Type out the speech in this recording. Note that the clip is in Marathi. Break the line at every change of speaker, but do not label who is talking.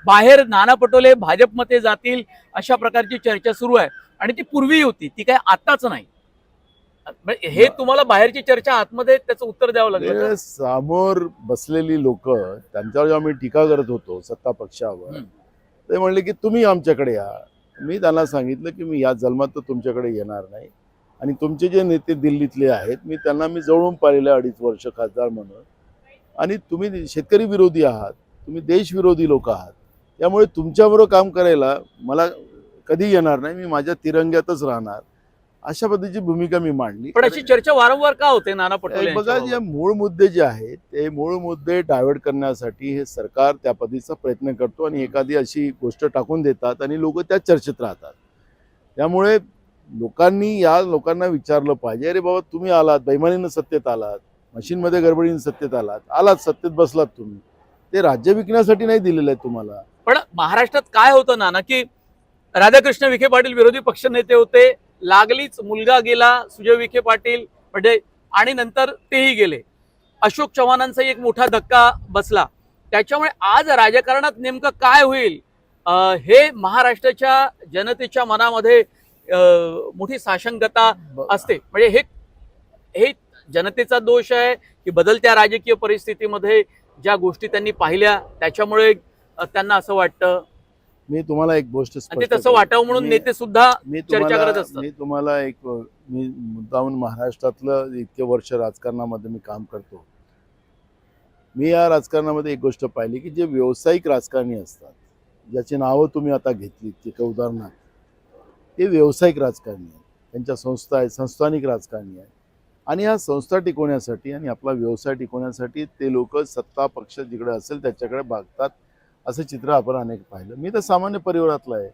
बाहेर नाना पटोले भाजपमध्ये जातील अशा प्रकारची चर्चा सुरू आहे आणि ती पूर्वी होती, ती काय आताच नाही. हे तुम्हाला बाहेरची चर्चा आतमध्ये त्याचं उत्तर द्यावं लागलं का?
समोर बसलेली लोक त्यांच्यावर जेव्हा मी टीका करत होतो सत्ता पक्षावर, ते म्हणले की तुम्ही आमच्याकडे या. मी त्यांना सांगितलं की मी या जन्मात तर तुमच्याकडे येणार नाही आणि तुमचे जे नेते दिल्लीतले आहेत मी त्यांना जवळून पाहिलं 2.5 वर्ष खासदार म्हणून, आणि तुम्ही शेतकरी विरोधी आहात, तुम्ही देशविरोधी लोक आहात, त्यामुळे तुमच्याबरोबर काम करायला मला कधी येणार नाही, मी माझ्या तिरंग्यातच राहणार, अशा पद्धतीची भूमिका मी मांडली.
पण अशी चर्चा वारंवार का होते नाना पटोले
बघा, जे मूळ मुद्दे जे आहेत ते मूळ मुद्दे डायव्हर्ट करण्यासाठी हे सरकार त्या पद्धतीचा प्रयत्न करतो आणि एखादी अशी गोष्ट टाकून देतात आणि लोक त्या चर्चेत राहतात. त्यामुळे लोकांना विचारलं पाहिजे, अरे बाबा तुम्ही आलात, बेईमानीनं सत्तेत आलात, मशीनमध्ये गडबडीनं सत्तेत आलात, सत्तेत बसलात, तुम्ही ते राज्य विकण्यासाठी नाही दिलेलं आहे तुम्हाला.
पण महाराष्ट्रात काय होतं नाना की राधाकृष्ण विखे पाटील विरोधी पक्षनेते होते, लागलीच मुलगा गेला सुजय विखे पाटील म्हणजे, आणि नंतर तेही गेले. अशोक चव्हाणांचा एक मोठा धक्का बसला. त्याच्यामुळे आज राजकारणात नेमकं काय होईल हे महाराष्ट्राच्या जनतेच्या मनामध्ये मोठी साशंकता असते. म्हणजे हे जनतेचा दोष आहे की बदलत्या राजकीय परिस्थितीमध्ये ज्या गोष्टी त्यांनी पाहिल्या त्याच्यामुळे त्यांना असं वाटतं.
मी तुम्हाला एक गोष्ट
तसं वाटावं म्हणून नेते सुद्धा चर्चा करत असतात.
मी तुम्हाला मी मुद्दामून महाराष्ट्रातलं इतके वर्ष राजकारणामध्ये मी काम करतो, मी या राजकारणामध्ये एक गोष्ट पाहिली की जे व्यावसायिक राजकारणी असतात, ज्याची नावं तुम्ही आता घेतलीत की उदाहरणार्थ, ते व्यावसायिक राजकारणी आहेत, त्यांच्या संस्था आहेत, संस्थानिक राजकारणी आहेत, आणि ह्या संस्था टिकवण्यासाठी आणि आपला व्यवसाय टिकवण्यासाठी ते लोक सत्ता पक्ष जिकडे असेल त्याच्याकडे बघतात. असं चित्र आपण अनेक पाहिलं. मी तर सामान्य परिवारातला आहे,